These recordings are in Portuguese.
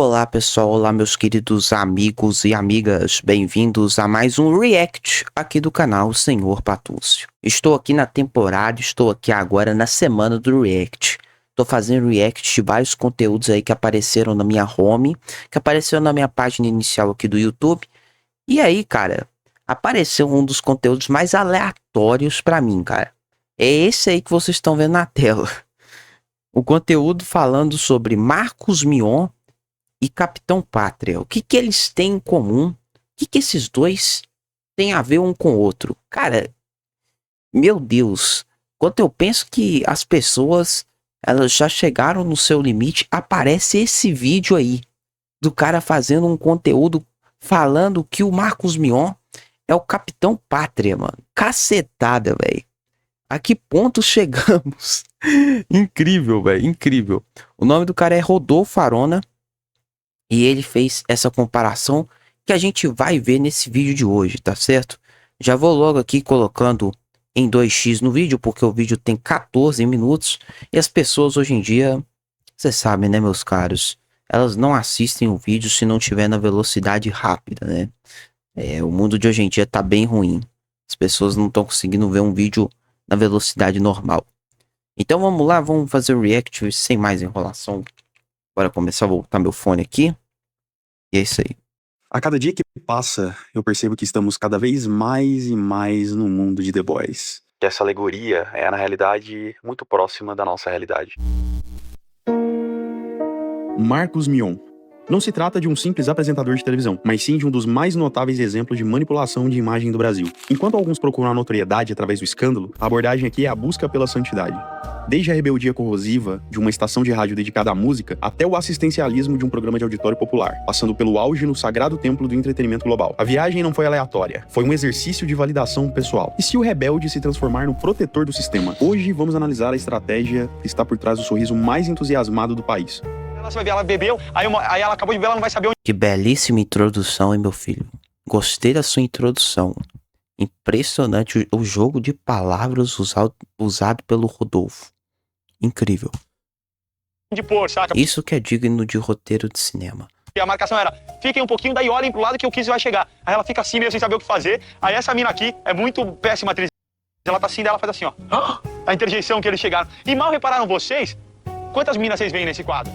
Olá pessoal, olá meus queridos amigos e amigas, bem-vindos a mais um React aqui do canal Senhor Patúcio. Estou aqui na temporada, estou aqui agora na semana do React. Estou fazendo React de vários conteúdos aí que apareceram na minha home, que apareceram na minha página inicial aqui do YouTube. E aí, cara, apareceu um dos conteúdos mais aleatórios pra mim, cara. É esse aí que vocês estão vendo na tela. O conteúdo falando sobre Marcos Mion e Capitão Pátria. O que que eles têm em comum? O que que esses dois têm a ver um com o outro? Cara, meu Deus. Quando eu penso que as pessoas elas já chegaram no seu limite, aparece esse vídeo aí do cara fazendo um conteúdo falando que o Marcos Mion é o Capitão Pátria, mano. Cacetada, velho. A que ponto chegamos? Incrível, velho, incrível. O nome do cara é Rodolfo Arona. E ele fez essa comparação que a gente vai ver nesse vídeo de hoje, tá certo? Já vou logo aqui colocando em 2x no vídeo, porque o vídeo tem 14 minutos. E as pessoas hoje em dia, vocês sabem, né, meus caros? Elas não assistem o vídeo se não tiver na velocidade rápida, né? O mundo de hoje em dia tá bem ruim. As pessoas não estão conseguindo ver um vídeo na velocidade normal. Então vamos lá, vamos fazer o react sem mais enrolação. Bora começar a voltar meu fone aqui. E é isso aí. A cada dia que passa, eu percebo que estamos cada vez mais e mais no mundo de The Boys. Que essa alegoria é, na realidade, muito próxima da nossa realidade. Marcos Mion. Não se trata de um simples apresentador de televisão, mas sim de um dos mais notáveis exemplos de manipulação de imagem do Brasil. Enquanto alguns procuram a notoriedade através do escândalo, a abordagem aqui é a busca pela santidade. Desde a rebeldia corrosiva de uma estação de rádio dedicada à música, até o assistencialismo de um programa de auditório popular, passando pelo auge no sagrado templo do entretenimento global. A viagem não foi aleatória, foi um exercício de validação pessoal. E se o rebelde se transformar no protetor do sistema? Hoje vamos analisar a estratégia que está por trás do sorriso mais entusiasmado do país. Você vai ver, ela bebeu, aí ela acabou de ver, ela não vai saber onde... Que belíssima introdução, hein, meu filho? Gostei da sua introdução. Impressionante o jogo de palavras usado pelo Rodolfo. Incrível. de pôr, saca? Isso que é digno de roteiro de cinema. E a marcação era, fiquem um pouquinho, daí olhem pro lado que o Kiss vai chegar. Aí ela fica assim, meio sem saber o que fazer. Aí essa mina aqui é muito péssima atriz. Ela tá assim, daí ela faz assim, ó. A interjeição que eles chegaram. E mal repararam vocês, quantas minas vocês veem nesse quadro?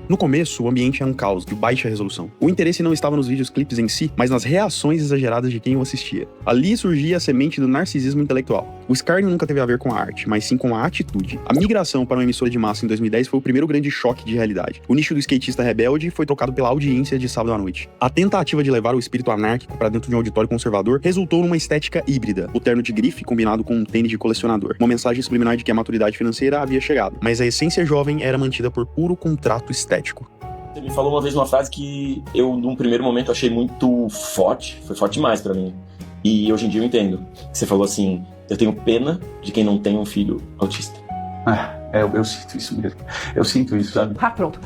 No começo, o ambiente é um caos, de baixa resolução. O interesse não estava nos vídeos clipes em si, mas nas reações exageradas de quem o assistia. Ali surgia a semente do narcisismo intelectual. O escárnio nunca teve a ver com a arte, mas sim com a atitude. A migração para uma emissora de massa em 2010 foi o primeiro grande choque de realidade. O nicho do skatista rebelde foi trocado pela audiência de sábado à noite. A tentativa de levar o espírito anárquico para dentro de um auditório conservador resultou numa estética híbrida. O terno de grife combinado com um tênis de colecionador. Uma mensagem subliminar de que a maturidade financeira havia chegado. Mas a essência jovem era mantida por puro contrato estético. Você me falou uma vez uma frase que eu, num primeiro momento, achei muito forte. Foi forte demais pra mim. E hoje em dia eu entendo. Você falou assim, eu tenho pena de quem não tem um filho autista. Eu sinto isso mesmo. Eu sinto isso, sabe? Pronto.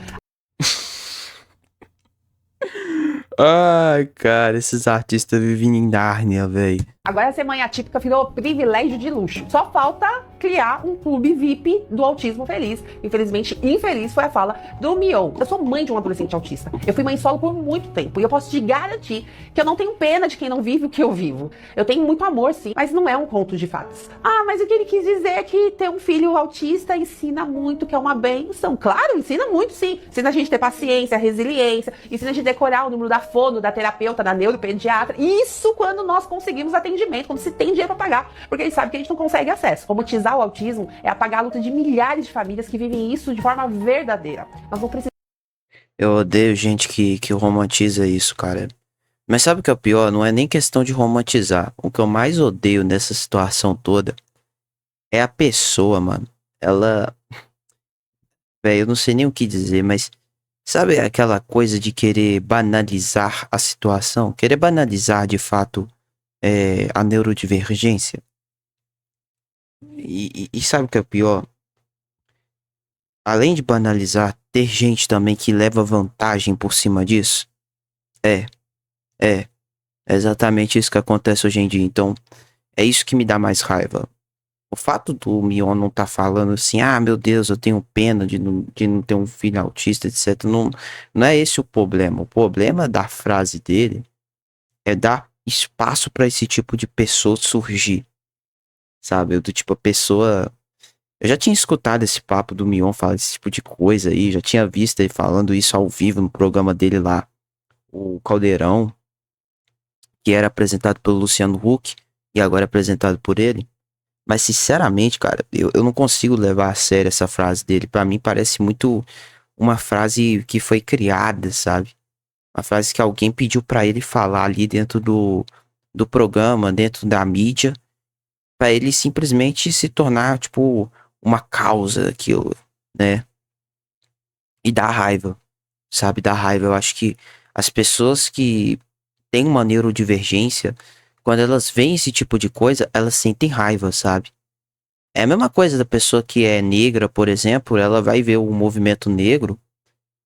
Ai, cara, esses artistas vivem em Nárnia, velho. Agora ser mãe atípica virou privilégio de luxo. Só falta criar um clube VIP do autismo feliz. Infelizmente, infeliz foi a fala do Mion. Eu sou mãe de um adolescente autista. Eu fui mãe solo por muito tempo. E eu posso te garantir que eu não tenho pena de quem não vive o que eu vivo. Eu tenho muito amor, sim, mas não é um conto de fadas. Mas o que ele quis dizer é que ter um filho autista ensina muito, que é uma benção. Claro, ensina muito, sim. Ensina a gente a ter paciência, resiliência. Ensina a gente a decorar o número da fono, da terapeuta, da neuropediatra. Isso quando nós conseguimos atendimento, quando se tem dinheiro para pagar, porque eles sabem que a gente não consegue acesso. Romantizar o autismo é apagar a luta de milhares de famílias que vivem isso de forma verdadeira. Nós não precisamos... Eu odeio gente que romantiza isso, cara. Mas sabe o que é o pior? Não é nem questão de romantizar. O que eu mais odeio nessa situação toda é a pessoa, mano. Ela... Véi, eu não sei nem o que dizer, mas... Sabe aquela coisa de querer banalizar a situação? Querer banalizar, de fato, a neurodivergência? E sabe o que é pior? Além de banalizar, ter gente também que leva vantagem por cima disso? É exatamente isso que acontece hoje em dia. Então, é isso que me dá mais raiva. O fato do Mion não tá falando assim, ah, meu Deus, eu tenho pena de não ter um filho autista, etc. Não é esse o problema. O problema da frase dele é dar espaço pra esse tipo de pessoa surgir, sabe? Do tipo, a pessoa. Eu já tinha escutado esse papo do Mion falar esse tipo de coisa aí, já tinha visto ele falando isso ao vivo no programa dele lá, o Caldeirão, que era apresentado pelo Luciano Huck e agora é apresentado por ele. Mas sinceramente, cara, eu não consigo levar a sério essa frase dele. Pra mim parece muito uma frase que foi criada, sabe? Uma frase que alguém pediu pra ele falar ali dentro do programa, dentro da mídia, pra ele simplesmente se tornar, tipo, uma causa daquilo, né? E dá raiva, sabe? Dá raiva. Eu acho que as pessoas que têm uma neurodivergência, quando elas veem esse tipo de coisa, elas sentem raiva, sabe? É a mesma coisa da pessoa que é negra, por exemplo, ela vai ver o movimento negro,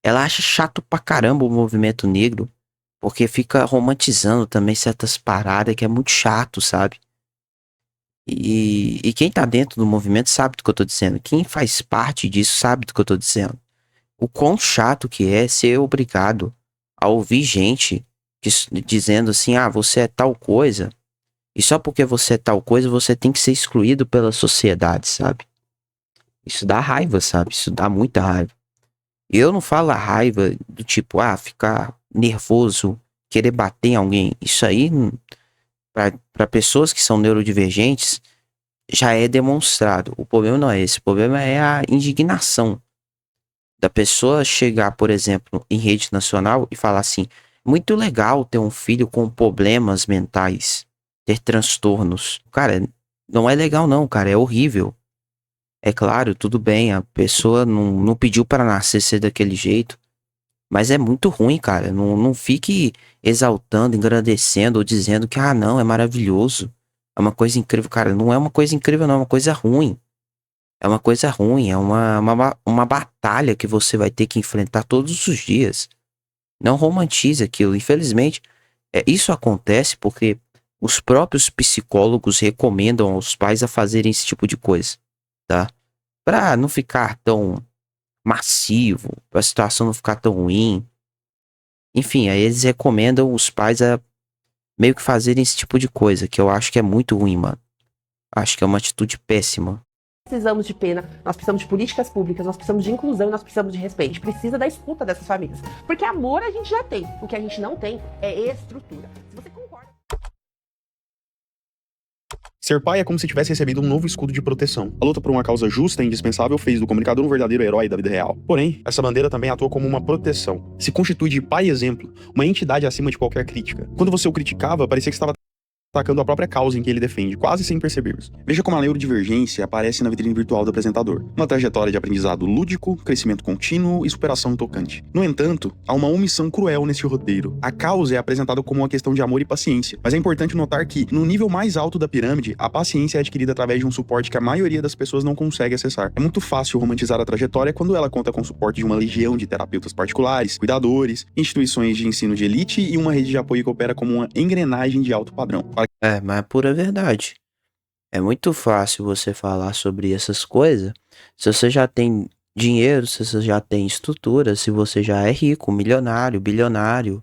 ela acha chato pra caramba o movimento negro, porque fica romantizando também certas paradas que é muito chato, sabe? E quem tá dentro do movimento sabe do que eu tô dizendo. Quem faz parte disso sabe do que eu tô dizendo. O quão chato que é ser obrigado a ouvir gente dizendo assim, ah, você é tal coisa, e só porque você é tal coisa, você tem que ser excluído pela sociedade, sabe? Isso dá raiva, sabe? Isso dá muita raiva. E eu não falo a raiva do tipo, ah, ficar nervoso, querer bater em alguém. Isso aí, para pessoas que são neurodivergentes, já é demonstrado. O problema não é esse. O problema é a indignação da pessoa chegar, por exemplo, em rede nacional e falar assim: muito legal ter um filho com problemas mentais, ter transtornos. Cara, não é legal, não, cara. É horrível. É claro, tudo bem, a pessoa não pediu para nascer ser daquele jeito, mas é muito ruim, cara. Não fique exaltando, engrandecendo ou dizendo que, ah, não, é maravilhoso. É uma coisa incrível, cara. Não é uma coisa incrível, não, é uma coisa ruim. É uma coisa ruim, é uma batalha que você vai ter que enfrentar todos os dias. Não romantize aquilo. Infelizmente, isso acontece porque os próprios psicólogos recomendam aos pais a fazerem esse tipo de coisa, tá? Pra não ficar tão massivo, pra situação não ficar tão ruim. Enfim, aí eles recomendam os pais a meio que fazerem esse tipo de coisa, que eu acho que é muito ruim, mano. Acho que é uma atitude péssima. Precisamos de pena, nós precisamos de políticas públicas, nós precisamos de inclusão, nós precisamos de respeito. A gente precisa da escuta dessas famílias. Porque amor a gente já tem. O que a gente não tem é estrutura. Se você concorda... Ser pai é como se tivesse recebido um novo escudo de proteção. A luta por uma causa justa e indispensável fez do comunicador um verdadeiro herói da vida real. Porém, essa bandeira também atua como uma proteção. Se constitui de pai exemplo, uma entidade acima de qualquer crítica. Quando você o criticava, parecia que estava atacando a própria causa em que ele defende, quase sem percebermos. Veja como a neurodivergência aparece na vitrine virtual do apresentador. Uma trajetória de aprendizado lúdico, crescimento contínuo e superação tocante. No entanto, há uma omissão cruel nesse roteiro. A causa é apresentada como uma questão de amor e paciência, mas é importante notar que, no nível mais alto da pirâmide, a paciência é adquirida através de um suporte que a maioria das pessoas não consegue acessar. É muito fácil romantizar a trajetória quando ela conta com o suporte de uma legião de terapeutas particulares, cuidadores, instituições de ensino de elite e uma rede de apoio que opera como uma engrenagem de alto padrão. Mas é pura verdade. É muito fácil você falar sobre essas coisas se você já tem dinheiro, se você já tem estrutura, se você já é rico, milionário, bilionário.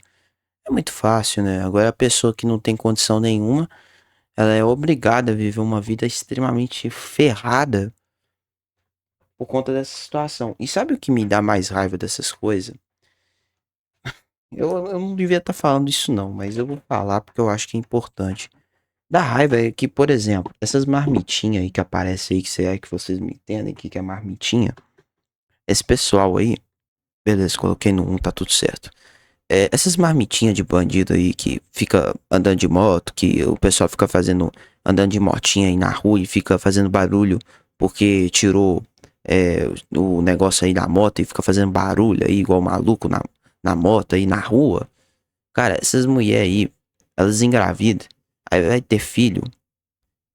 É muito fácil, né? Agora a pessoa que não tem condição nenhuma, ela é obrigada a viver uma vida extremamente ferrada por conta dessa situação. E sabe o que me dá mais raiva dessas coisas? Eu não devia estar falando isso não, mas eu vou falar porque eu acho que é importante. Da raiva é que, por exemplo, essas marmitinhas aí que aparecem aí, que você é que vocês me entendem que é marmitinha. Esse pessoal aí, beleza, coloquei no 1, tá tudo certo. Essas marmitinhas de bandido aí que fica andando de moto, que o pessoal fica andando de motinha aí na rua e fica fazendo barulho porque tirou o negócio aí da moto e fica fazendo barulho aí igual maluco na moto aí na rua. Cara, essas mulheres aí, elas engravidam, aí vai ter filho,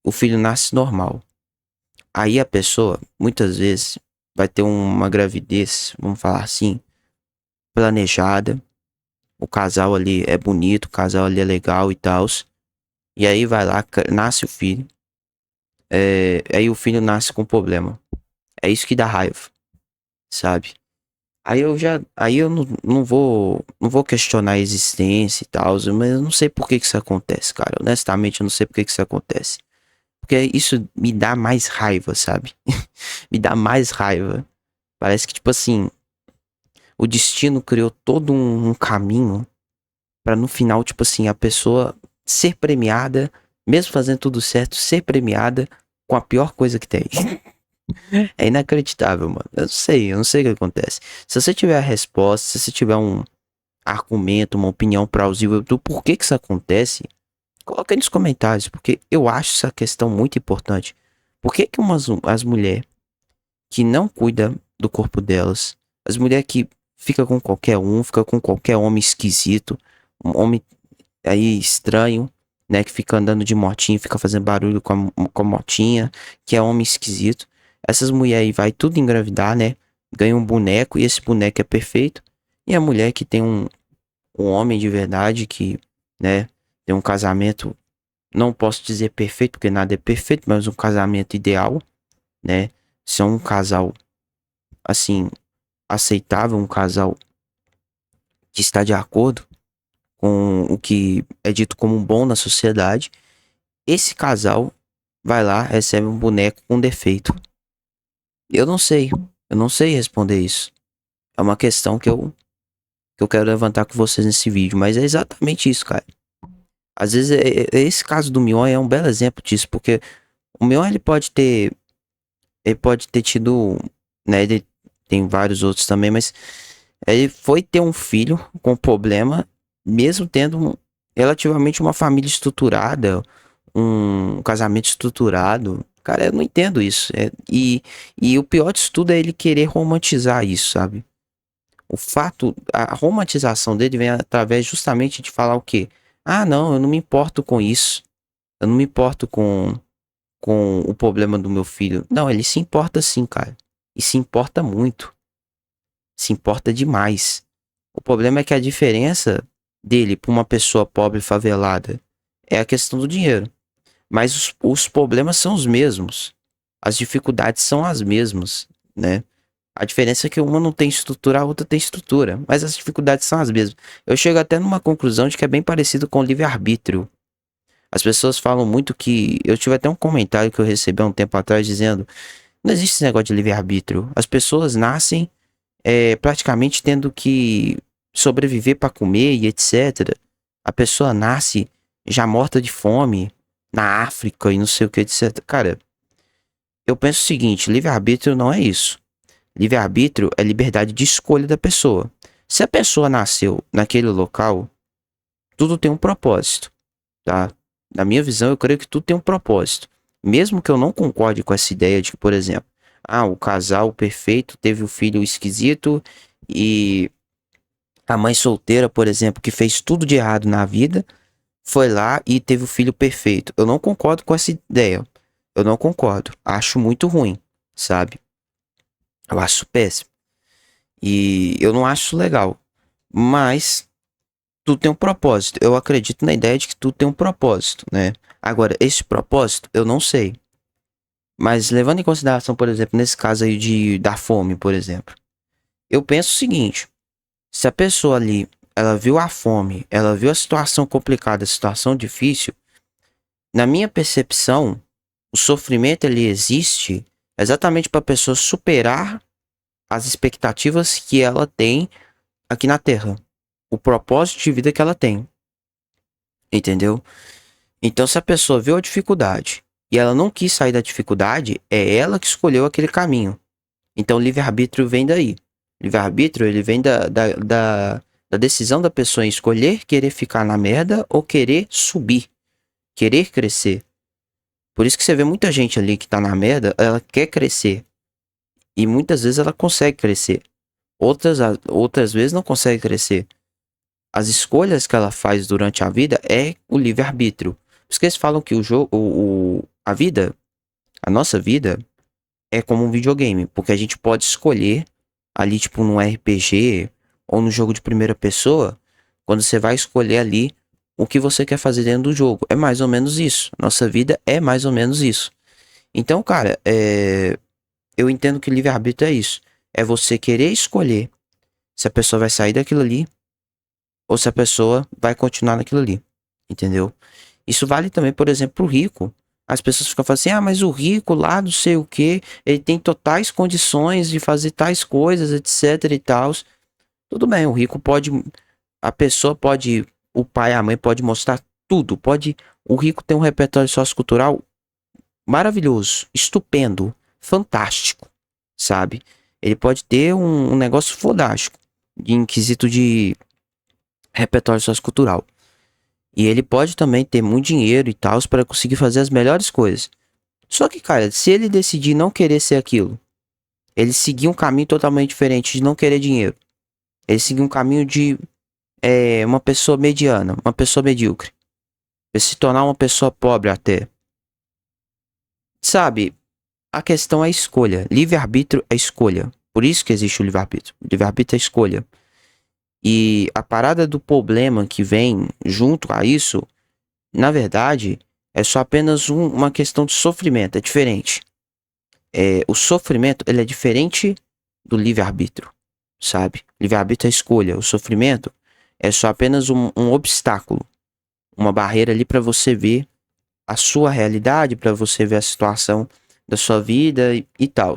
o filho nasce normal. Aí a pessoa, muitas vezes, vai ter uma gravidez, vamos falar assim, planejada. O casal ali é bonito, o casal ali é legal e tal. E aí vai lá, nasce o filho. Aí o filho nasce com problema. É isso que dá raiva, sabe? Aí eu não vou questionar a existência e tal, mas eu não sei por que que isso acontece, cara. Honestamente, eu não sei por que que isso acontece. Porque isso me dá mais raiva, sabe? Me dá mais raiva. Parece que, tipo assim, o destino criou todo um caminho pra no final, tipo assim, a pessoa ser premiada, mesmo fazendo tudo certo, ser premiada com a pior coisa que tem. É inacreditável, mano. Eu não sei o que acontece. Se você tiver a resposta, se você tiver um argumento, uma opinião plausível do porquê que isso acontece, coloca aí nos comentários, porque eu acho essa questão muito importante. Por que que as mulheres que não cuidam do corpo delas, as mulheres que fica com qualquer um, fica com qualquer homem esquisito, um homem aí estranho, né, que fica andando de motinha, fica fazendo barulho com a motinha, que é homem esquisito. Essas mulheres aí vai tudo engravidar, né? Ganha um boneco e esse boneco é perfeito. E a mulher que tem um homem de verdade que, né, tem um casamento, não posso dizer perfeito, porque nada é perfeito, mas um casamento ideal, né? São um casal, assim, aceitável, um casal que está de acordo com o que é dito como bom na sociedade. Esse casal vai lá, recebe um boneco com defeito. Eu não sei responder isso. É uma questão que eu quero levantar com vocês nesse vídeo, mas é exatamente isso, cara. Às vezes, esse caso do Mion é um belo exemplo disso, porque o Mion ele pode ter tido, né, ele tem vários outros também, mas ele foi ter um filho com problema, mesmo tendo relativamente uma família estruturada, um casamento estruturado. Cara, eu não entendo isso. E o pior disso tudo é ele querer romantizar isso, sabe? A romantização dele vem através justamente de falar o quê? Ah, não, eu não me importo com isso. Eu não me importo com o problema do meu filho. Não, ele se importa sim, cara. E se importa muito. Se importa demais. O problema é que a diferença dele para uma pessoa pobre e favelada é a questão do dinheiro. Mas os problemas são os mesmos. As dificuldades são as mesmas, né? A diferença é que uma não tem estrutura, a outra tem estrutura. Mas as dificuldades são as mesmas. Eu chego até numa conclusão de que é bem parecido com o livre-arbítrio. As pessoas falam muito que... Eu tive até um comentário que eu recebi há um tempo atrás dizendo: não existe esse negócio de livre-arbítrio. As pessoas nascem praticamente tendo que sobreviver para comer e etc. A pessoa nasce já morta de fome na África e não sei o que, etc. Cara, eu penso o seguinte: livre-arbítrio não é isso. Livre-arbítrio é liberdade de escolha da pessoa. Se a pessoa nasceu naquele local, tudo tem um propósito, tá? Na minha visão, eu creio que tudo tem um propósito. Mesmo que eu não concorde com essa ideia de que, por exemplo, o casal perfeito teve o filho esquisito e a mãe solteira, por exemplo, que fez tudo de errado na vida, foi lá e teve o filho perfeito. Eu não concordo com essa ideia. Eu não concordo. Acho muito ruim, sabe? Eu acho péssimo. E eu não acho legal. Mas tudo tem um propósito. Eu acredito na ideia de que tudo tem um propósito, né? Agora, esse propósito, eu não sei. Mas levando em consideração, por exemplo, nesse caso aí da fome, por exemplo. Eu penso o seguinte: se a pessoa ali, ela viu a fome, ela viu a situação complicada, a situação difícil, na minha percepção, o sofrimento ele existe exatamente para a pessoa superar as expectativas que ela tem aqui na Terra. O propósito de vida que ela tem. Entendeu? Então, se a pessoa viu a dificuldade e ela não quis sair da dificuldade, é ela que escolheu aquele caminho. Então, o livre-arbítrio vem daí. Livre-arbítrio, ele vem da decisão da pessoa em escolher querer ficar na merda ou querer subir, querer crescer. Por isso que você vê muita gente ali que tá na merda, ela quer crescer. E muitas vezes ela consegue crescer. Outras vezes não consegue crescer. As escolhas que ela faz durante a vida é o livre-arbítrio. Por isso que eles falam que a vida, a nossa vida, é como um videogame. Porque a gente pode escolher ali, tipo, num RPG ou no jogo de primeira pessoa, quando você vai escolher ali o que você quer fazer dentro do jogo. É mais ou menos isso. Nossa vida é mais ou menos isso. Então, cara, eu entendo que livre-arbítrio é isso. É você querer escolher se a pessoa vai sair daquilo ali ou se a pessoa vai continuar naquilo ali. Entendeu? Isso vale também, por exemplo, pro rico. As pessoas ficam falando assim, ah, mas o rico lá, não sei o que, ele tem totais condições de fazer tais coisas, etc e tal. Tudo bem, o rico pode, a pessoa pode, o pai, a mãe pode mostrar tudo, pode, o rico tem um repertório sociocultural maravilhoso, estupendo, fantástico, sabe? Ele pode ter um negócio fodástico, em quesito de repertório sociocultural. E ele pode também ter muito dinheiro e tal para conseguir fazer as melhores coisas. Só que, cara, se ele decidir não querer ser aquilo, ele seguir um caminho totalmente diferente de não querer dinheiro, ele seguir um caminho de uma pessoa mediana, uma pessoa medíocre, ele se tornar uma pessoa pobre até. Sabe, a questão é escolha. Livre-arbítrio é escolha. Por isso que existe o livre-arbítrio. Livre-arbítrio é escolha. E a parada do problema que vem junto a isso, na verdade, é só apenas uma questão de sofrimento. É diferente. O sofrimento, ele é diferente do livre-arbítrio, sabe? Livre-arbítrio é escolha. O sofrimento é só apenas um obstáculo. Uma barreira ali para você ver a sua realidade, para você ver a situação da sua vida e tal,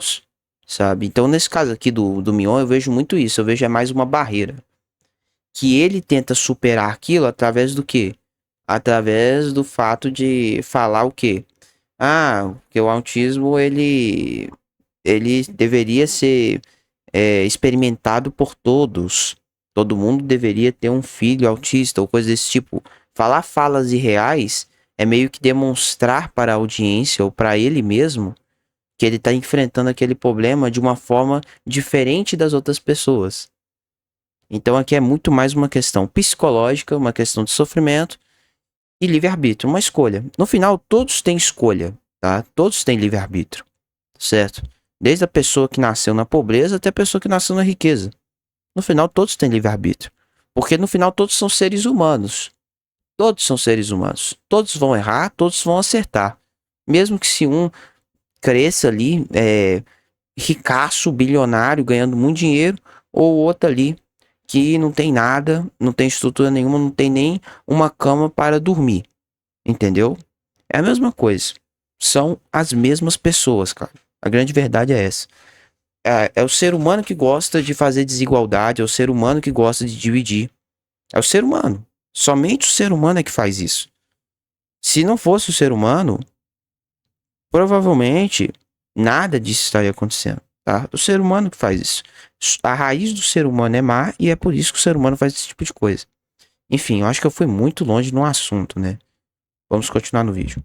sabe? Então, nesse caso aqui do Mion, eu vejo muito isso. Eu vejo é mais uma barreira. Que ele tenta superar aquilo através do quê? Através do fato de falar o quê? Ah, que o autismo, ele deveria ser experimentado por todos. Todo mundo deveria ter um filho autista ou coisa desse tipo. Falar falas irreais é meio que demonstrar para a audiência ou para ele mesmo que ele está enfrentando aquele problema de uma forma diferente das outras pessoas. Então aqui é muito mais uma questão psicológica, uma questão de sofrimento e livre-arbítrio, uma escolha. No final, todos têm escolha, tá? Todos têm livre-arbítrio, certo? Desde a pessoa que nasceu na pobreza até a pessoa que nasceu na riqueza. No final, todos têm livre-arbítrio. Porque no final, todos são seres humanos. Todos são seres humanos. Todos vão errar, todos vão acertar. Mesmo que se um cresça ali, ricaço, bilionário, ganhando muito dinheiro, ou outro ali que não tem nada, não tem estrutura nenhuma, não tem nem uma cama para dormir. Entendeu? É a mesma coisa. São as mesmas pessoas, cara. A grande verdade é essa. É o ser humano que gosta de fazer desigualdade, é o ser humano que gosta de dividir. É o ser humano. Somente o ser humano é que faz isso. Se não fosse o ser humano, provavelmente nada disso estaria acontecendo. Tá? O ser humano que faz isso. A raiz do ser humano é má e é por isso que o ser humano faz esse tipo de coisa. Enfim, eu acho que eu fui muito longe no assunto, né? Vamos continuar no vídeo.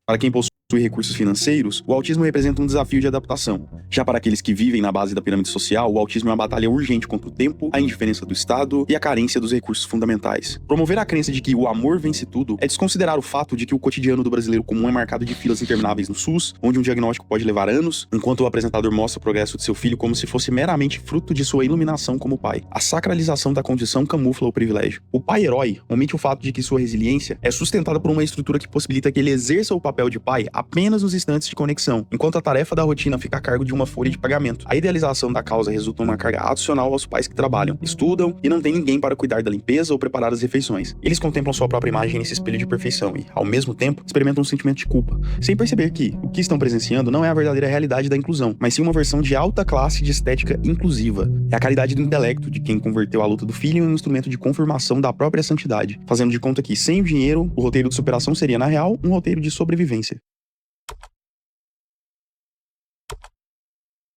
Para quem possui recursos financeiros, o autismo representa um desafio de adaptação. Já para aqueles que vivem na base da pirâmide social, o autismo é uma batalha urgente contra o tempo, a indiferença do Estado e a carência dos recursos fundamentais. Promover a crença de que o amor vence tudo é desconsiderar o fato de que o cotidiano do brasileiro comum é marcado de filas intermináveis no SUS, onde um diagnóstico pode levar anos, enquanto o apresentador mostra o progresso de seu filho como se fosse meramente fruto de sua iluminação como pai. A sacralização da condição camufla o privilégio. O pai herói omite o fato de que sua resiliência é sustentada por uma estrutura que possibilita que ele exerça o papel de pai apenas nos instantes de conexão, enquanto a tarefa da rotina fica a cargo de uma folha de pagamento. A idealização da causa resulta numa carga adicional aos pais que trabalham, estudam e não tem ninguém para cuidar da limpeza ou preparar as refeições. Eles contemplam sua própria imagem nesse espelho de perfeição e, ao mesmo tempo, experimentam um sentimento de culpa, sem perceber que o que estão presenciando não é a verdadeira realidade da inclusão, mas sim uma versão de alta classe de estética inclusiva. É a caridade do intelecto de quem converteu a luta do filho em um instrumento de confirmação da própria santidade, fazendo de conta que, sem o dinheiro, o roteiro de superação seria, na real, um roteiro de sobrevivência.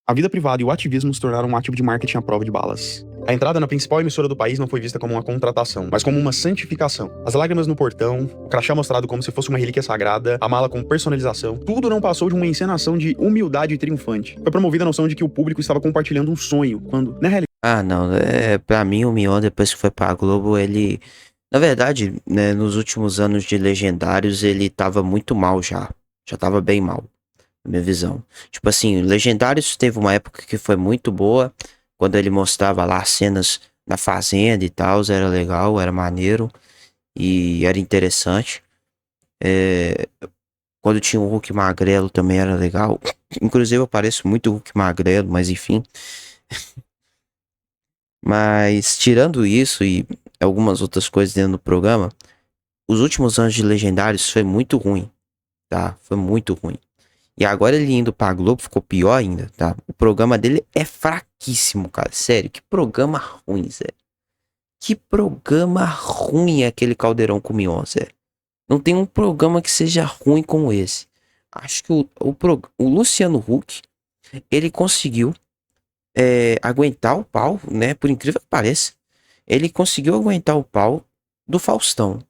A vida privada e o ativismo se tornaram um ativo de marketing à prova de balas. A entrada na principal emissora do país não foi vista como uma contratação, mas como uma santificação. As lágrimas no portão, o crachá mostrado como se fosse uma relíquia sagrada, a mala com personalização, tudo não passou de uma encenação de humildade triunfante. Foi promovida a noção de que o público estava compartilhando um sonho, quando, na realidade... Ah, não, pra mim o Mion, depois que foi pra Globo, ele... Na verdade, né, nos últimos anos de Legendários, ele tava muito mal já. Já tava bem mal, na minha visão. Tipo assim, Legendários teve uma época que foi muito boa, quando ele mostrava lá cenas na fazenda e tal, era legal, era maneiro e era interessante. Quando tinha o Hulk magrelo também era legal. Inclusive eu pareço muito Hulk magrelo, mas enfim. Mas tirando isso e algumas outras coisas dentro do programa, os últimos anos de Legendários foi muito ruim, tá? Foi muito ruim. E agora ele indo pra Globo ficou pior ainda, tá? O programa dele é fraquíssimo, cara. Sério, que programa ruim, Zé. Que programa ruim é aquele Caldeirão com Mion, Zé. Não tem um programa que seja ruim como esse. Acho que o Luciano Huck, ele conseguiu aguentar o pau, né? Por incrível que pareça. Ele conseguiu aguentar o pau do Faustão.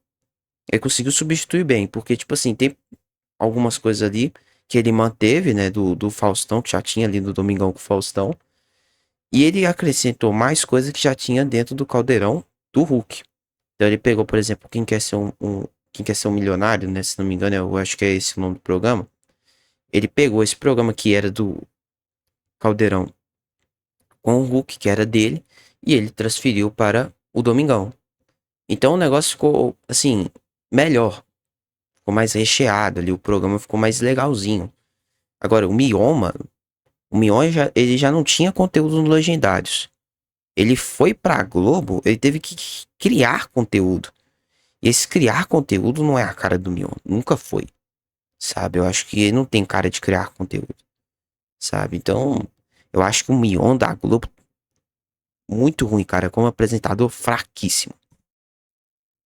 Ele conseguiu substituir bem, porque, tipo assim, tem algumas coisas ali que ele manteve, né, do Faustão, que já tinha ali no Domingão com o Faustão. E ele acrescentou mais coisas que já tinha dentro do Caldeirão do Hulk. Então ele pegou, por exemplo, Quem Quer Ser um Milionário, né, se não me engano, eu acho que é esse o nome do programa. Ele pegou esse programa que era do Caldeirão com o Hulk, que era dele, e ele transferiu para o Domingão. Então o negócio ficou, assim, melhor. Ficou mais recheado ali, o programa ficou mais legalzinho. Agora, o Mion, mano, ele já não tinha conteúdo no Legendários. Ele foi pra Globo, ele teve que criar conteúdo. E esse criar conteúdo não é a cara do Mion, nunca foi. Sabe, eu acho que ele não tem cara de criar conteúdo. Sabe, então, eu acho que o Mion da Globo, muito ruim, cara, como apresentador, fraquíssimo.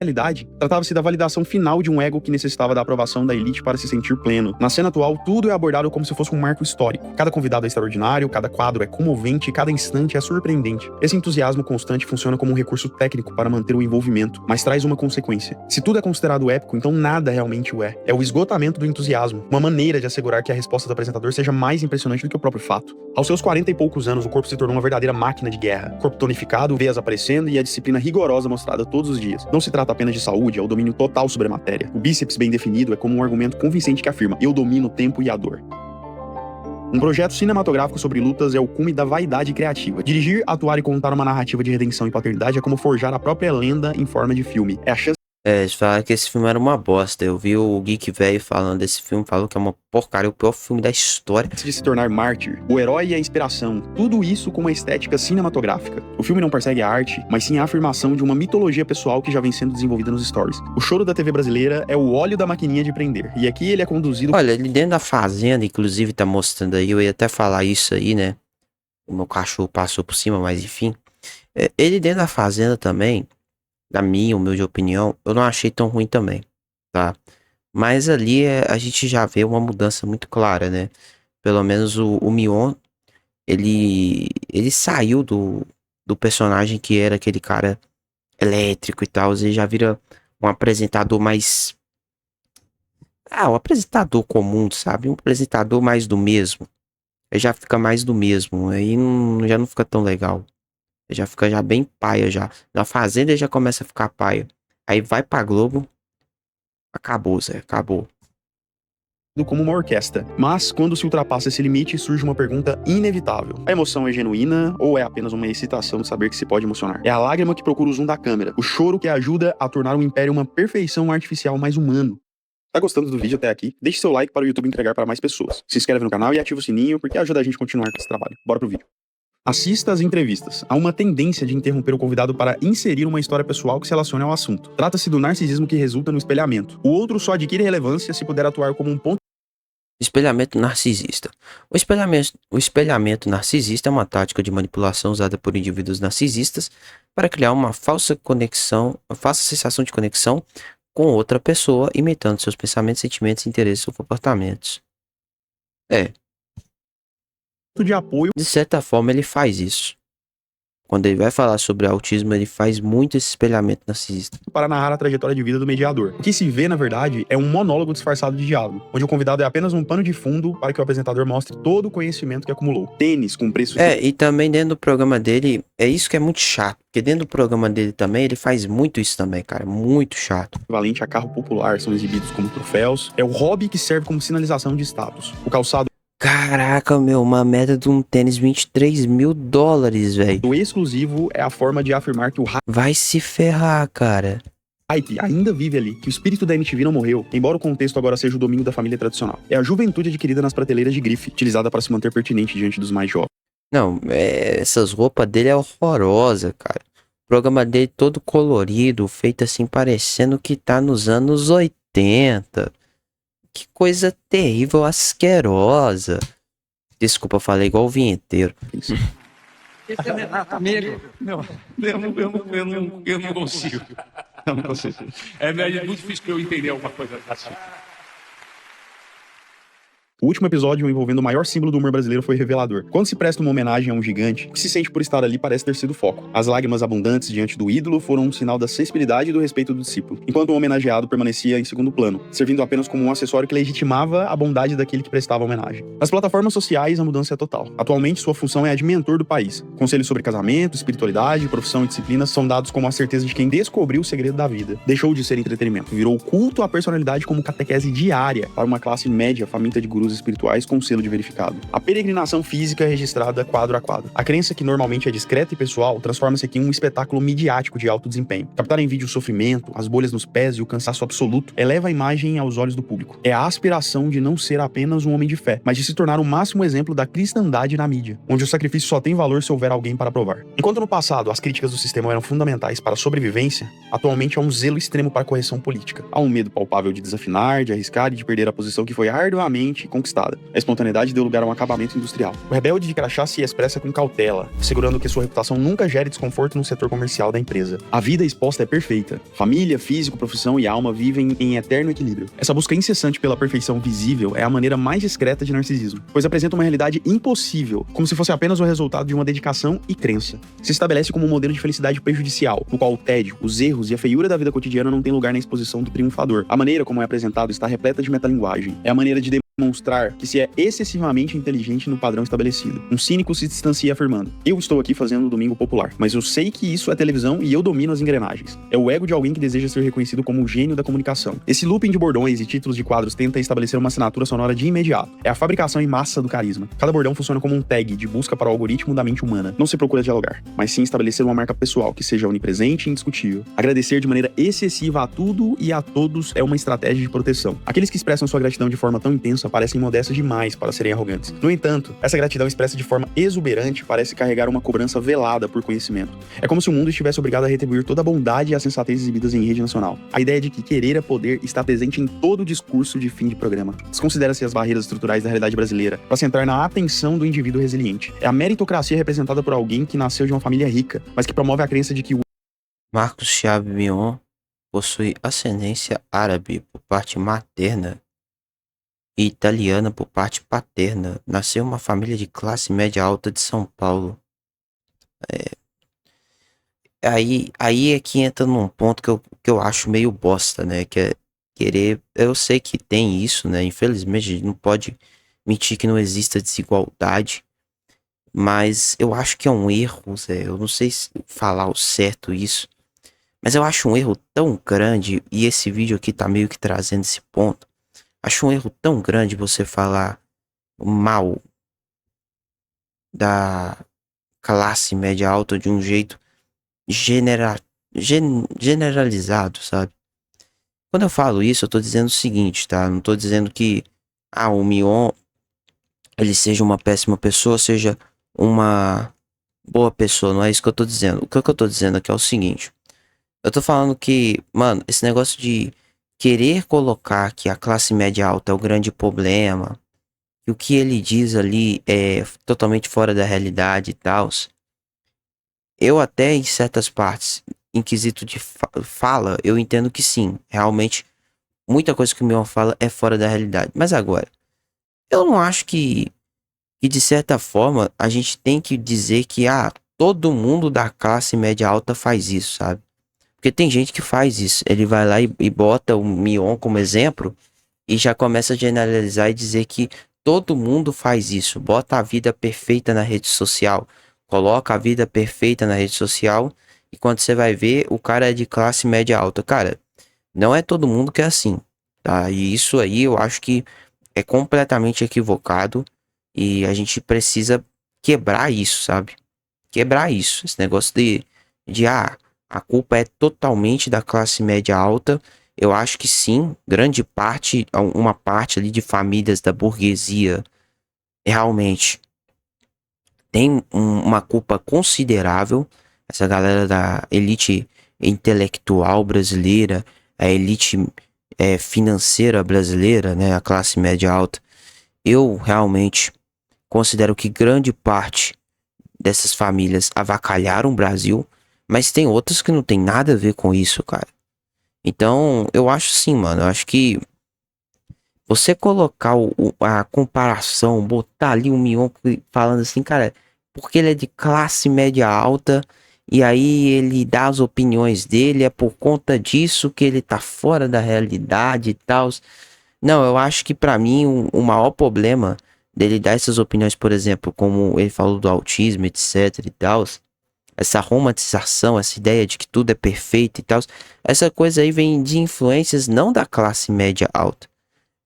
Realidade, tratava-se da validação final de um ego que necessitava da aprovação da elite para se sentir pleno. Na cena atual, tudo é abordado como se fosse um marco histórico. Cada convidado é extraordinário, cada quadro é comovente e cada instante é surpreendente. Esse entusiasmo constante funciona como um recurso técnico para manter o envolvimento, mas traz uma consequência. Se tudo é considerado épico, então nada realmente o é. É o esgotamento do entusiasmo, uma maneira de assegurar que a resposta do apresentador seja mais impressionante do que o próprio fato. Aos seus 40 e poucos anos, o corpo se tornou uma verdadeira máquina de guerra. Corpo tonificado, veias aparecendo e a disciplina rigorosa mostrada todos os dias. Não se trata apenas de saúde, é o domínio total sobre a matéria. O bíceps bem definido é como um argumento convincente que afirma: eu domino o tempo e a dor. Um projeto cinematográfico sobre lutas é o cume da vaidade criativa. Dirigir, atuar e contar uma narrativa de redenção e paternidade é como forjar a própria lenda em forma de filme. É a chance Eles falaram que esse filme era uma bosta. Eu vi o Geek velho falando desse filme, falou que é uma porcaria, o pior filme da história. de se tornar mártir, o herói e a inspiração, tudo isso com uma estética cinematográfica. O filme não persegue a arte, mas sim a afirmação de uma mitologia pessoal que já vem sendo desenvolvida nos stories. O choro da TV brasileira é o óleo da maquininha de prender, e aqui ele é conduzido... Olha, ele dentro da fazenda, inclusive, tá mostrando aí, eu ia até falar isso aí, né? O meu cachorro passou por cima, mas enfim. Ele dentro da fazenda também, na minha humilde opinião, eu não achei tão ruim também, tá? Mas ali a gente já vê uma mudança muito clara, né? Pelo menos o Mion, ele saiu do personagem que era aquele cara elétrico e tal, ele já vira um apresentador mais... um apresentador comum, sabe? Um apresentador mais do mesmo. Ele já fica mais do mesmo, aí já não fica tão legal. Ele já fica bem paia já. Na Fazenda ele já começa a ficar paia. Aí vai pra Globo, acabou, Zé, acabou. como uma orquestra. Mas, quando se ultrapassa esse limite, surge uma pergunta inevitável. A emoção é genuína ou é apenas uma excitação de saber que se pode emocionar? É a lágrima que procura o zoom da câmera, o choro que ajuda a tornar o império uma perfeição artificial mais humano. Tá gostando do vídeo até aqui? Deixe seu like para o YouTube entregar para mais pessoas. Se inscreve no canal e ativa o sininho, porque ajuda a gente a continuar com esse trabalho. Bora pro vídeo. Assista às entrevistas. Há uma tendência de interromper o convidado para inserir uma história pessoal que se relacione ao assunto. Trata-se do narcisismo que resulta no espelhamento. O outro só adquire relevância se puder atuar como um ponto Espelhamento narcisista. O espelhamento narcisista é uma tática de manipulação usada por indivíduos narcisistas para criar uma falsa sensação de conexão com outra pessoa, imitando seus pensamentos, sentimentos, interesses ou comportamentos. de apoio De certa forma, ele faz isso. Quando ele vai falar sobre autismo, ele faz muito esse espelhamento narcisista. para narrar a trajetória de vida do mediador. O que se vê, na verdade, é um monólogo disfarçado de diálogo, onde o convidado é apenas um pano de fundo para que o apresentador mostre todo o conhecimento que acumulou. Tênis com preço E também dentro do programa dele, é isso que é muito chato. Porque dentro do programa dele também, ele faz muito isso também, cara. Muito chato. equivalente a carro popular são exibidos como troféus. É o hobby que serve como sinalização de status. O calçado Caraca, meu, uma meta de um tênis $23 mil, velho. exclusivo é a forma de afirmar que o Vai se ferrar, cara. hype ainda vive ali, que o espírito da MTV não morreu, embora o contexto agora seja o domínio da família tradicional. É a juventude adquirida nas prateleiras de grife, utilizada para se manter pertinente diante dos mais jovens. Não, essas roupas dele é horrorosa, cara. O programa dele todo colorido, feito assim, parecendo que tá nos anos 80. Que coisa terrível, asquerosa. Desculpa, falei igual o vinheteiro. Isso. Amigo, eu não consigo. Eu não consigo. É muito difícil para eu entender alguma coisa assim. O último episódio envolvendo o maior símbolo do humor brasileiro foi revelador. Quando se presta uma homenagem a um gigante, o que se sente por estar ali parece ter sido o foco. As lágrimas abundantes diante do ídolo foram um sinal da sensibilidade e do respeito do discípulo, enquanto o homenageado permanecia em segundo plano, servindo apenas como um acessório que legitimava a bondade daquele que prestava homenagem. Nas plataformas sociais, a mudança é total. Atualmente, sua função é a de mentor do país. Conselhos sobre casamento, espiritualidade, profissão e disciplinas são dados como a certeza de quem descobriu o segredo da vida. Deixou de ser entretenimento, virou culto à personalidade como catequese diária para uma classe média faminta de gurus espirituais com selo de verificado. A peregrinação física é registrada quadro a quadro. A crença que normalmente é discreta e pessoal transforma-se aqui em um espetáculo midiático de alto desempenho. Captar em vídeo o sofrimento, as bolhas nos pés e o cansaço absoluto eleva a imagem aos olhos do público. É a aspiração de não ser apenas um homem de fé, mas de se tornar o máximo exemplo da cristandade na mídia, onde o sacrifício só tem valor se houver alguém para provar. Enquanto no passado as críticas do sistema eram fundamentais para a sobrevivência, atualmente há um zelo extremo para a correção política. Há um medo palpável de desafinar, de arriscar e de perder a posição que foi arduamente conquistada. A espontaneidade deu lugar a um acabamento industrial. O rebelde de crachá se expressa com cautela, segurando que sua reputação nunca gere desconforto no setor comercial da empresa. A vida exposta é perfeita. Família, físico, profissão e alma vivem em eterno equilíbrio. Essa busca incessante pela perfeição visível é a maneira mais discreta de narcisismo, pois apresenta uma realidade impossível, como se fosse apenas o resultado de uma dedicação e crença. Se estabelece como um modelo de felicidade prejudicial, no qual o tédio, os erros e a feiura da vida cotidiana não tem lugar na exposição do triunfador. A maneira como é apresentado está repleta de metalinguagem. É a maneira de demonstrar que se é excessivamente inteligente no padrão estabelecido. Um cínico se distancia afirmando: eu estou aqui fazendo o domingo popular, mas eu sei que isso é televisão e eu domino as engrenagens. É o ego de alguém que deseja ser reconhecido como o gênio da comunicação. Esse looping de bordões e títulos de quadros tenta estabelecer uma assinatura sonora de imediato. É a fabricação em massa do carisma. Cada bordão funciona como um tag de busca para o algoritmo da mente humana. Não se procura dialogar, mas sim estabelecer uma marca pessoal que seja onipresente e indiscutível. Agradecer de maneira excessiva a tudo e a todos é uma estratégia de proteção. Aqueles que expressam sua gratidão de forma tão intensa parecem modestos demais para serem arrogantes. No entanto, essa gratidão expressa de forma exuberante parece carregar uma cobrança velada por conhecimento. É como se o mundo estivesse obrigado a retribuir toda a bondade e a sensatez exibidas em rede nacional. A ideia de que querer é poder está presente em todo o discurso de fim de programa. Desconsidera-se as barreiras estruturais da realidade brasileira para centrar na atenção do indivíduo resiliente. É a meritocracia representada por alguém que nasceu de uma família rica, mas que promove a crença de que o Marcos Chave Mion possui ascendência árabe por parte materna e italiana por parte paterna. Nasceu em uma família de classe média alta de São Paulo. Aí é que entra num ponto que eu acho meio bosta, né? Que é querer... Eu sei que tem isso, né? Infelizmente, a gente não pode mentir que não exista desigualdade. Mas eu acho que é um erro, Zé. Eu não sei falar o certo isso. Mas eu acho um erro tão grande, e esse vídeo aqui tá meio que trazendo esse ponto. Acho um erro tão grande você falar mal da classe média alta de um jeito generalizado, sabe? Quando eu falo isso, eu tô dizendo o seguinte, tá? Não tô dizendo que o Mion ele seja uma péssima pessoa, seja uma boa pessoa, não é isso que eu tô dizendo. O que eu tô dizendo aqui é o seguinte. Eu tô falando que, mano, esse negócio de querer colocar que a classe média alta é o grande problema, e o que ele diz ali é totalmente fora da realidade e tal. Eu até em certas partes, em quesito de fala, eu entendo que sim, realmente muita coisa que o Mion fala é fora da realidade. Mas agora, eu não acho que de certa forma a gente tem que dizer que todo mundo da classe média alta faz isso, sabe? Porque tem gente que faz isso. Ele vai lá e bota o Mion como exemplo e já começa a generalizar e dizer que todo mundo faz isso. Bota a vida perfeita na rede social. Coloca a vida perfeita na rede social e quando você vai ver, o cara é de classe média alta. Cara, não é todo mundo que é assim, tá? E isso aí eu acho que é completamente equivocado e a gente precisa quebrar isso, sabe? Quebrar isso. Esse negócio de A culpa é totalmente da classe média alta. Eu acho que sim, grande parte, uma parte ali de famílias da burguesia realmente tem uma culpa considerável. Essa galera da elite intelectual brasileira, a elite financeira brasileira, né, a classe média alta. Eu realmente considero que grande parte dessas famílias avacalharam o Brasil, mas tem outras que não tem nada a ver com isso, cara. Então, eu acho sim, mano. Eu acho que você colocar a comparação, botar ali o Mion falando assim, cara, porque ele é de classe média alta, e aí ele dá as opiniões dele, é por conta disso que ele tá fora da realidade e tal. Não, eu acho que pra mim o maior problema dele dar essas opiniões, por exemplo, como ele falou do autismo, etc e tal, essa romantização, essa ideia de que tudo é perfeito e tal, essa coisa aí vem de influências não da classe média alta.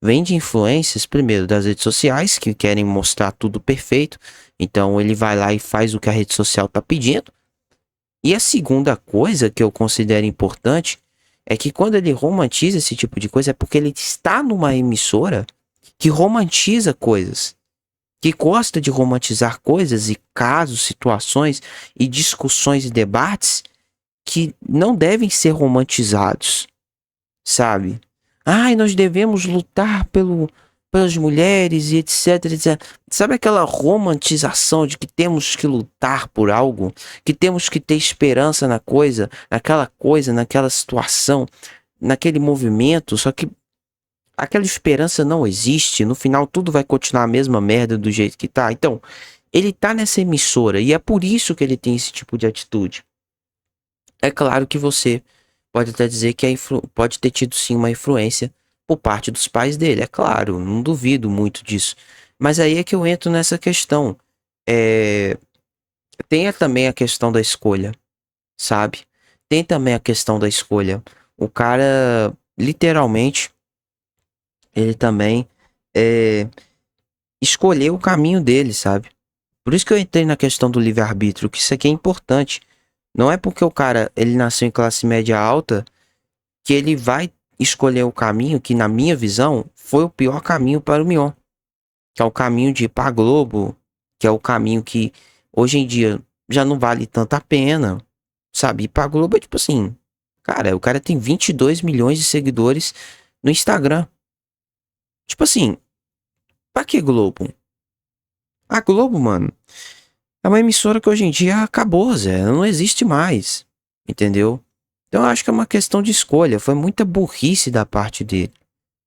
Vem de influências, primeiro, das redes sociais, que querem mostrar tudo perfeito. Então ele vai lá e faz o que a rede social tá pedindo. E a segunda coisa que eu considero importante é que quando ele romantiza esse tipo de coisa é porque ele está numa emissora que romantiza coisas, que gosta de romantizar coisas e casos, situações e discussões e debates que não devem ser romantizados, sabe? Ai, nós devemos lutar pelas mulheres e etc, etc. Sabe aquela romantização de que temos que lutar por algo? Que temos que ter esperança na coisa, naquela situação, naquele movimento, só que aquela esperança não existe. No final tudo vai continuar a mesma merda do jeito que tá. Então, ele tá nessa emissora e é por isso que ele tem esse tipo de atitude. É claro que você pode até dizer que pode ter tido sim uma influência por parte dos pais dele, é claro, não duvido muito disso. Mas aí é que eu entro nessa questão. Tem também a questão da escolha, sabe? Tem também a questão da escolha. O cara, literalmente, ele também escolheu o caminho dele, sabe? Por isso que eu entrei na questão do livre-arbítrio, que isso aqui é importante. Não é porque o cara, ele nasceu em classe média alta, que ele vai escolher o caminho que, na minha visão, foi o pior caminho para o Mion. Que é o caminho de ir pra Globo, que é o caminho que, hoje em dia, já não vale tanta pena, sabe? Ir pra Globo é tipo assim, cara, o cara tem 22 milhões de seguidores no Instagram. Tipo assim, pra que Globo? A Globo, mano, é uma emissora que hoje em dia acabou, Zé. Não existe mais. Entendeu? Então eu acho que é uma questão de escolha. Foi muita burrice da parte dele.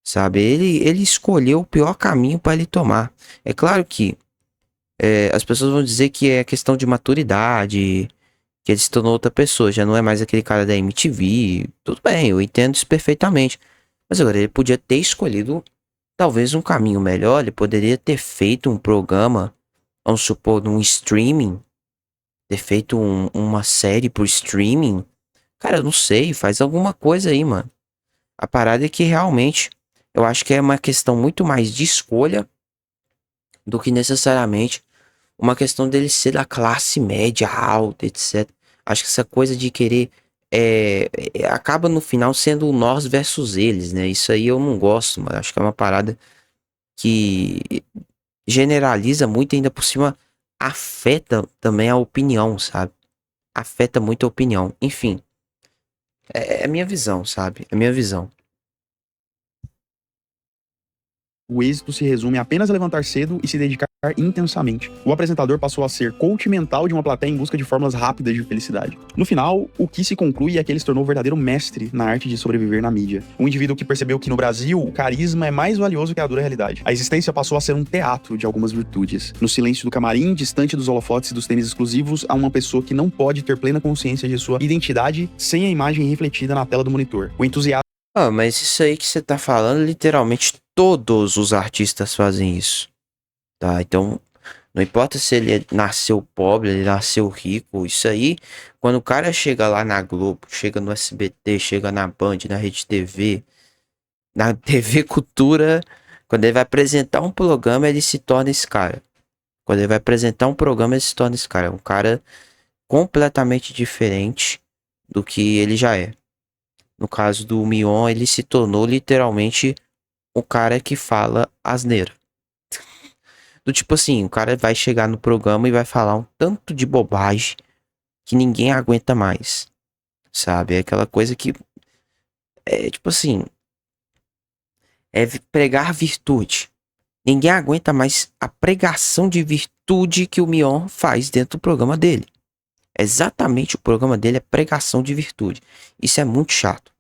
Sabe? Ele escolheu o pior caminho para ele tomar. É claro que as pessoas vão dizer que é questão de maturidade. Que ele se tornou outra pessoa. Já não é mais aquele cara da MTV. Tudo bem, eu entendo isso perfeitamente. Mas agora ele podia ter escolhido talvez um caminho melhor. Ele poderia ter feito um programa, vamos supor, num streaming, ter feito uma série por streaming. Cara, eu não sei, faz alguma coisa aí, mano. A parada é que realmente, eu acho que é uma questão muito mais de escolha do que necessariamente uma questão dele ser da classe média alta, etc. Acho que essa coisa de querer acaba no final sendo o nós versus eles, né? Isso aí eu não gosto, mas acho que é uma parada que generaliza muito e ainda por cima afeta também a opinião, sabe? Afeta muito a opinião. Enfim, é minha visão, sabe? É minha visão. O êxito se resume apenas a levantar cedo e se dedicar intensamente. O apresentador passou a ser coach mental de uma plateia em busca de fórmulas rápidas de felicidade. No final, o que se conclui é que ele se tornou um verdadeiro mestre na arte de sobreviver na mídia. Um indivíduo que percebeu que no Brasil, o carisma é mais valioso que a dura realidade. A existência passou a ser um teatro de algumas virtudes. No silêncio do camarim, distante dos holofotes e dos tênis exclusivos, há uma pessoa que não pode ter plena consciência de sua identidade sem a imagem refletida na tela do monitor. O entusiasmo Mas isso aí que você tá falando, literalmente todos os artistas fazem isso, tá? Então, não importa se ele nasceu pobre, ele nasceu rico, isso aí, quando o cara chega lá na Globo, chega no SBT, chega na Band, na Rede TV, na TV Cultura, quando ele vai apresentar um programa, ele se torna esse cara. Quando ele vai apresentar um programa, ele se torna esse cara. É um cara completamente diferente do que ele já é. No caso do Mion, ele se tornou literalmente o cara que fala asneira. Do tipo assim, o cara vai chegar no programa e vai falar um tanto de bobagem que ninguém aguenta mais. Sabe? É aquela coisa que é tipo assim, é pregar virtude. Ninguém aguenta mais a pregação de virtude que o Mion faz dentro do programa dele. Exatamente, o programa dele é pregação de virtude. Isso é muito chato,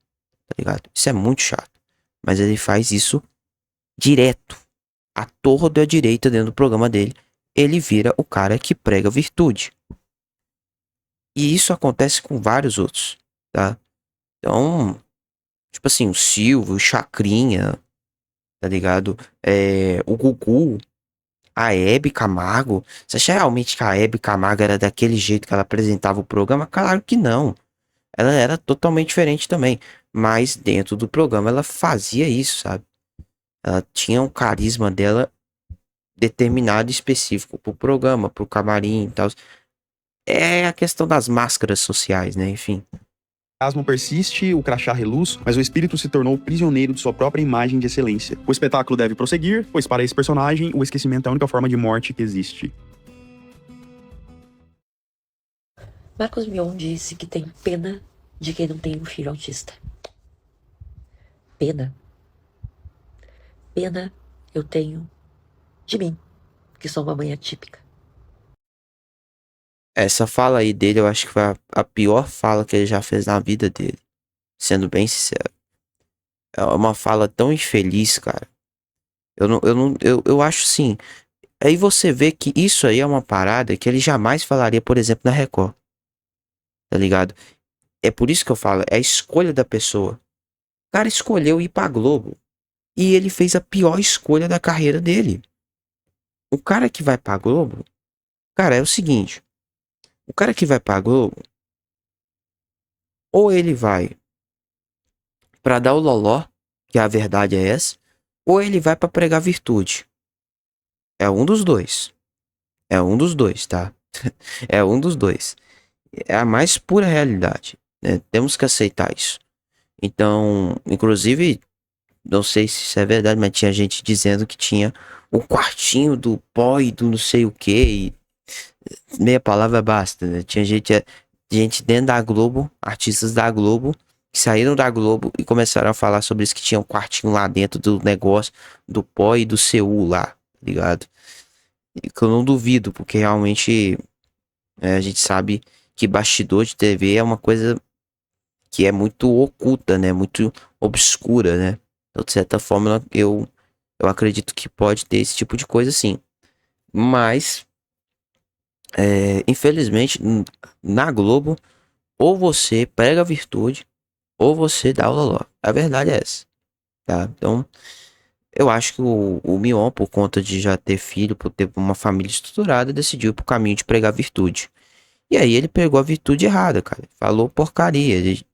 tá ligado? Isso é muito chato. Mas ele faz isso direto. À torre à direita dentro do programa dele. Ele vira o cara que prega virtude. E isso acontece com vários outros, tá? Então, tipo assim, o Silvio, o Chacrinha, tá ligado? O Gugu, a Hebe Camargo. Você acha realmente que a Hebe Camargo era daquele jeito que ela apresentava o programa? Claro que não. Ela era totalmente diferente também. Mas dentro do programa ela fazia isso, sabe? Ela tinha um carisma dela determinado e específico pro programa, pro camarim e tal. É a questão das máscaras sociais, né? Enfim. O asmo persiste, o crachá reluz, mas o espírito se tornou prisioneiro de sua própria imagem de excelência. O espetáculo deve prosseguir, pois para esse personagem, o esquecimento é a única forma de morte que existe. Marcos Mion disse que tem pena de quem não tem um filho autista. Pena? Pena eu tenho de mim, que sou uma mãe atípica. Essa fala aí dele, eu acho que foi a pior fala que ele já fez na vida dele. Sendo bem sincero. É uma fala tão infeliz, cara. Eu acho sim. Aí você vê que isso aí é uma parada que ele jamais falaria, por exemplo, na Record. Tá ligado? É por isso que eu falo, é a escolha da pessoa. O cara escolheu ir pra Globo. E ele fez a pior escolha da carreira dele. O cara que vai pra Globo, cara, é o seguinte. O cara que vai pra Globo, ou ele vai pra dar o loló, que a verdade é essa, ou ele vai pra pregar virtude. É um dos dois. É um dos dois, tá? É um dos dois. É a mais pura realidade, né? Temos que aceitar isso. Então, inclusive, não sei se isso é verdade, mas tinha gente dizendo que tinha o quartinho do pó e do não sei o que. Meia palavra basta, né? Tinha gente dentro da Globo, artistas da Globo, que saíram da Globo e começaram a falar sobre isso, que tinha um quartinho lá dentro do negócio, do pó e do Seul lá, tá ligado? E que eu não duvido, porque realmente a gente sabe que bastidor de TV é uma coisa que é muito oculta, né? Muito obscura, né? Então, de certa forma, eu acredito que pode ter esse tipo de coisa sim. Mas, infelizmente, na Globo, ou você prega a virtude, ou você dá o loló. A verdade é essa, tá? Então, eu acho que o Mion, por conta de já ter filho, por ter uma família estruturada, decidiu ir pro caminho de pregar virtude. E aí ele pegou a virtude errada, cara. Falou porcaria. Ele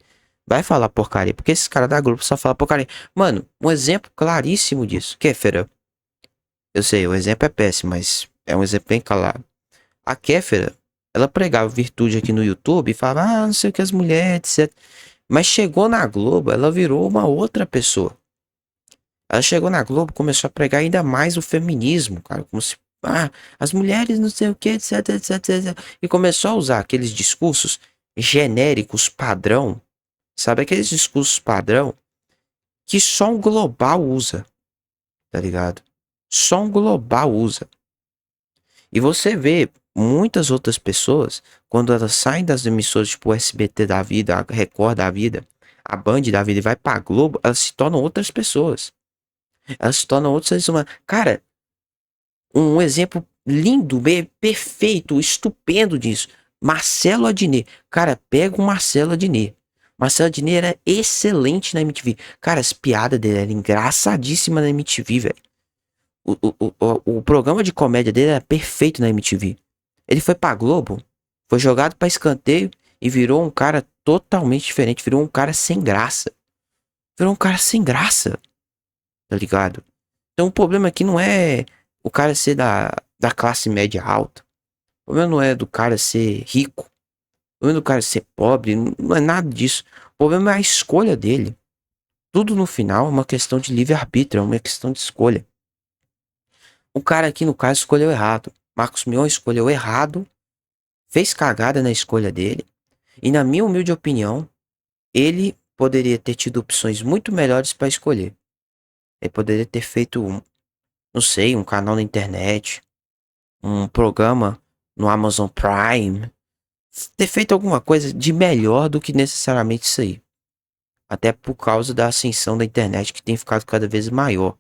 vai falar porcaria, porque esses caras da Globo só falam porcaria. Mano, um exemplo claríssimo disso. Kéfera. Eu sei, o exemplo é péssimo, mas é um exemplo bem claro. A Kéfera, ela pregava virtude aqui no YouTube e falava, não sei o que as mulheres, etc. Mas chegou na Globo, ela virou uma outra pessoa. Ela chegou na Globo, começou a pregar ainda mais o feminismo, cara. Como se, as mulheres não sei o que, etc, etc, etc. E começou a usar aqueles discursos genéricos padrão. Sabe aqueles discursos padrão que só um global usa, tá ligado? Só um global usa. E você vê muitas outras pessoas, quando elas saem das emissoras tipo o SBT da vida, a Record da vida, a Band da vida e vai pra Globo, elas se tornam outras pessoas. Elas se tornam outros seres humanos. Cara, um exemplo lindo, perfeito, estupendo disso. Marcelo Adnet. Cara, pega o Marcelo Adnet. Marcelo Adnet era excelente na MTV. Cara, as piadas dele eram engraçadíssimas na MTV, velho. O programa de comédia dele era perfeito na MTV. Ele foi pra Globo, foi jogado pra escanteio e virou um cara totalmente diferente. Virou um cara sem graça. Virou um cara sem graça. Tá ligado? Então o problema aqui não é o cara ser da classe média alta. O problema não é do cara ser rico. O problema do cara ser pobre não é nada disso. O problema é a escolha dele. Tudo no final é uma questão de livre-arbítrio, é uma questão de escolha. O cara aqui, no caso, escolheu errado. Marcos Mion escolheu errado, fez cagada na escolha dele. E na minha humilde opinião, ele poderia ter tido opções muito melhores para escolher. Ele poderia ter feito, não sei, um canal na internet, um programa no Amazon Prime, ter feito alguma coisa de melhor do que necessariamente isso aí. Até por causa da ascensão da internet que tem ficado cada vez maior.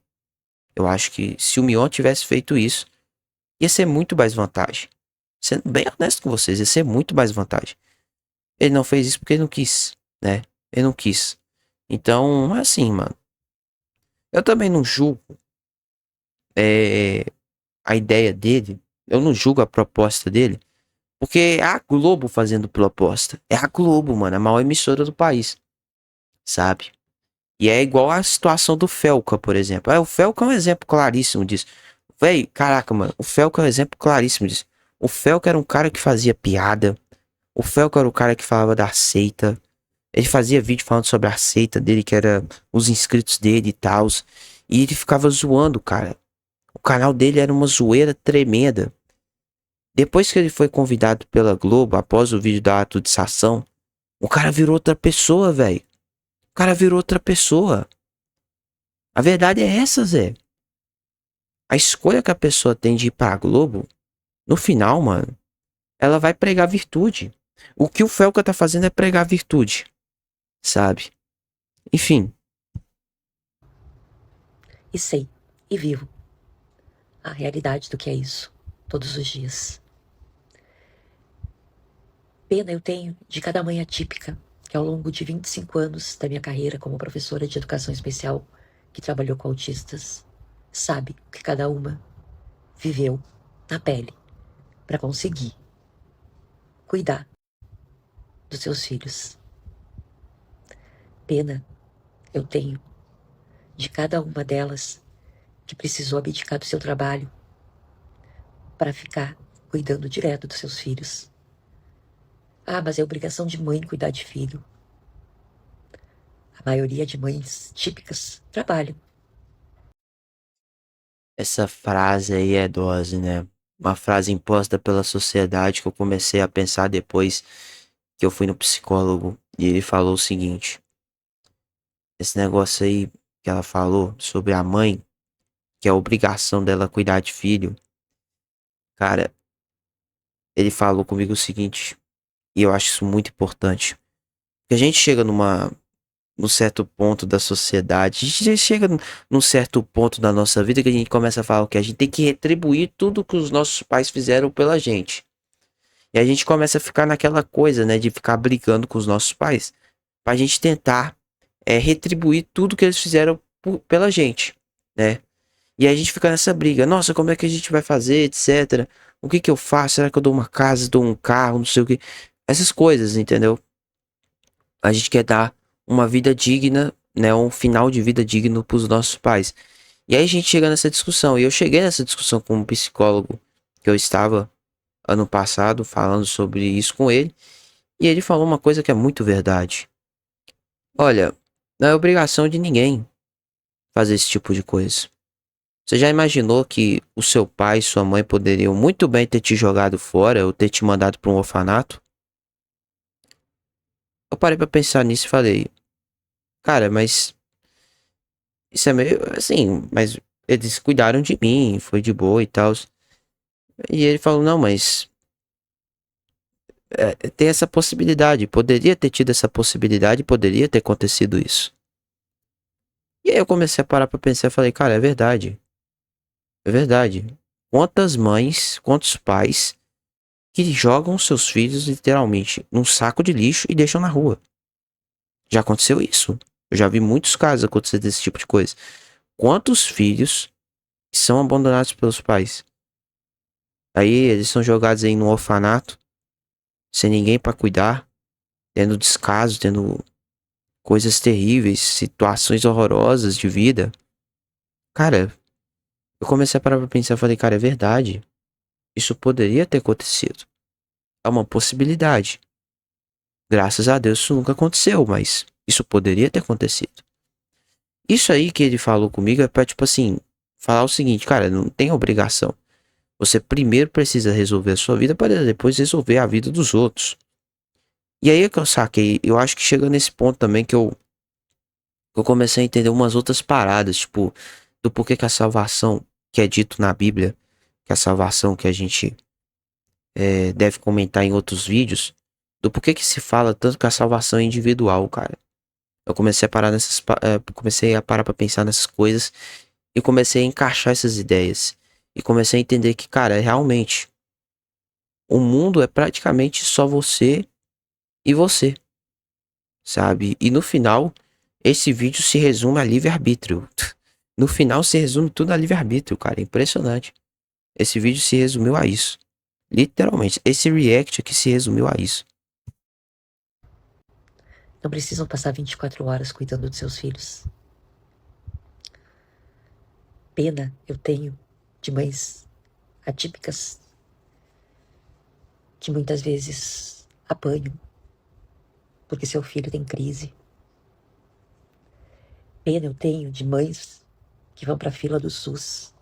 Eu acho que se o Mion tivesse feito isso, ia ser muito mais vantagem. Sendo bem honesto com vocês, ia ser muito mais vantagem. Ele não fez isso porque ele não quis, né? Ele não quis. Então, assim, mano. Eu também não julgo a ideia dele. Eu não julgo a proposta dele. Porque é a Globo fazendo proposta. É a Globo, mano. A maior emissora do país. Sabe? E é igual a situação do Felca, por exemplo. O Felca é um exemplo claríssimo disso. Véi, caraca, mano. O Felca é um exemplo claríssimo disso. O Felca era um cara que fazia piada. O Felca era o cara que falava da seita. Ele fazia vídeo falando sobre a seita dele, que era os inscritos dele e tal. E ele ficava zoando, cara. O canal dele era uma zoeira tremenda. Depois que ele foi convidado pela Globo, após o vídeo da atualização, o cara virou outra pessoa, velho. O cara virou outra pessoa. A verdade é essa, Zé. A escolha que a pessoa tem de ir pra Globo, no final, mano, ela vai pregar virtude. O que o Felca tá fazendo é pregar virtude. Sabe? Enfim. E sei, e vivo a realidade do que é isso, todos os dias. Pena eu tenho de cada mãe atípica que ao longo de 25 anos da minha carreira como professora de educação especial que trabalhou com autistas, sabe o que cada uma viveu na pele para conseguir cuidar dos seus filhos. Pena eu tenho de cada uma delas que precisou abdicar do seu trabalho para ficar cuidando direto dos seus filhos. Ah, mas é obrigação de mãe cuidar de filho. A maioria de mães típicas trabalham. Essa frase aí é dose, né? Uma frase imposta pela sociedade que eu comecei a pensar depois que eu fui no psicólogo e ele falou o seguinte. Esse negócio aí que ela falou sobre a mãe, que é a obrigação dela cuidar de filho. Cara, ele falou comigo o seguinte, e eu acho isso muito importante. Porque a gente chega num certo ponto da sociedade, a gente chega num certo ponto da nossa vida que a gente começa a falar que a gente tem que retribuir tudo que os nossos pais fizeram pela gente. E a gente começa a ficar naquela coisa, né, de ficar brigando com os nossos pais, pra gente tentar retribuir tudo que eles fizeram pela gente, né? E aí a gente fica nessa briga. Nossa, como é que a gente vai fazer, etc. O que que eu faço? Será que eu dou uma casa, dou um carro, não sei o que. Essas coisas, entendeu? A gente quer dar uma vida digna, né? Um final de vida digno pros nossos pais. E aí a gente chega nessa discussão. E eu cheguei nessa discussão com um psicólogo que eu estava ano passado falando sobre isso com ele. E ele falou uma coisa que é muito verdade. Olha, não é obrigação de ninguém fazer esse tipo de coisa. Você já imaginou que o seu pai e sua mãe poderiam muito bem ter te jogado fora ou ter te mandado para um orfanato? Eu parei pra pensar nisso e falei, cara, mas isso é meio assim, mas eles cuidaram de mim, foi de boa e tal. E ele falou, não, mas tem essa possibilidade, poderia ter tido essa possibilidade, poderia ter acontecido isso. E aí eu comecei a parar pra pensar e falei, cara, é verdade. É verdade. Quantas mães, quantos pais que jogam seus filhos literalmente num saco de lixo e deixam na rua? Já aconteceu isso. Eu já vi muitos casos acontecer desse tipo de coisa. Quantos filhos são abandonados pelos pais? Aí eles são jogados aí no orfanato, sem ninguém pra cuidar, tendo descaso, tendo coisas terríveis, situações horrorosas de vida. Cara, eu comecei a parar pra pensar e falei, cara, é verdade. Isso poderia ter acontecido. É uma possibilidade. Graças a Deus isso nunca aconteceu, mas isso poderia ter acontecido. Isso aí que ele falou comigo é pra, tipo assim, falar o seguinte, cara, não tem obrigação. Você primeiro precisa resolver a sua vida para depois resolver a vida dos outros. E aí é que eu saquei, eu acho que chega nesse ponto também que eu comecei a entender umas outras paradas, tipo, do porquê que a salvação que é dito na Bíblia, que a salvação que a gente deve comentar em outros vídeos, do porquê que se fala tanto que a salvação é individual, cara. Eu comecei a parar comecei a parar pra pensar nessas coisas e comecei a encaixar essas ideias. E comecei a entender que, cara, realmente, o mundo é praticamente só você e você, sabe? E no final, esse vídeo se resume a livre-arbítrio. No final se resume tudo a livre-arbítrio, cara. É impressionante. Esse vídeo se resumiu a isso. Literalmente, esse react aqui se resumiu a isso. Não precisam passar 24 horas cuidando de seus filhos. Pena eu tenho de mães atípicas que muitas vezes apanham porque seu filho tem crise. Pena eu tenho de mães que vão para a fila do SUS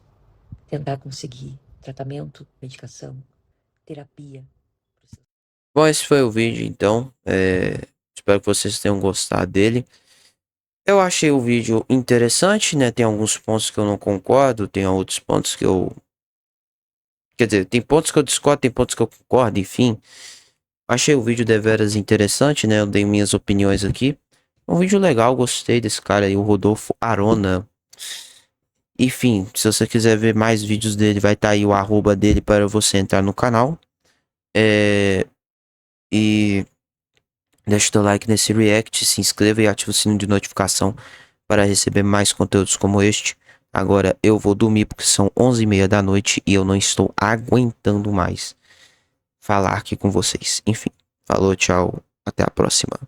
tentar conseguir tratamento, medicação, terapia. Bom, esse foi o vídeo, então. Espero que vocês tenham gostado dele. Eu achei o vídeo interessante, né? Tem alguns pontos que eu não concordo, tem outros pontos que eu... Quer dizer, tem pontos que eu discordo, tem pontos que eu concordo, enfim. Achei o vídeo deveras interessante, né? Eu dei minhas opiniões aqui. Um vídeo legal, gostei desse cara aí, o Rodolfo Arona. Enfim, se você quiser ver mais vídeos dele, vai estar aí o arroba dele para você entrar no canal. E deixa o teu like nesse react, se inscreva e ative o sininho de notificação para receber mais conteúdos como este. Agora eu vou dormir porque são 11h30 da noite e eu não estou aguentando mais falar aqui com vocês. Enfim, falou, tchau, até a próxima.